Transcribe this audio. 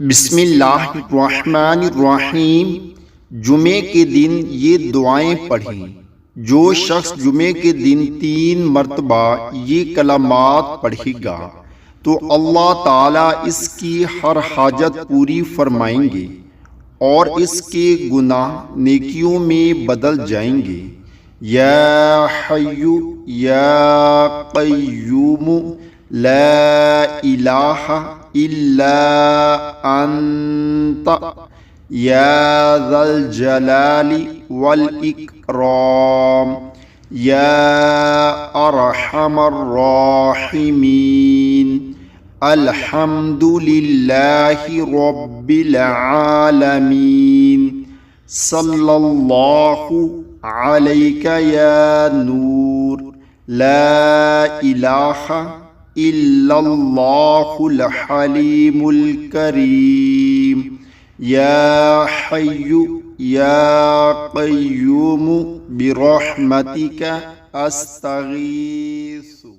बिस्मिल्लाहिर्रहमानिर्रहीम। जुमे के दिन ये दुआएं पढ़ें। जो शख्स जुमे के दिन 3 मरतबा ये कलामात पढ़ेगा तो अल्लाह ताला इसकी हर हाजत पूरी फरमाएंगे और इसके गुनाह नेकियों में बदल जाएंगे। या हय्यु या क़य्यूम ला इलाहा इल्ला अंत या ज़ल जलाली वल इकराम या अरहमर राहिमीन। अल्हम्दुलिल्लाहि रब्बिल आलमीन। सल्लल्लाहु अलैका या नूर। ला इलाहा इल्लल्लाहुल हलीमुल करीम। या हय्यु या क़य्यूम बिरहमतिका अस्तगीसु।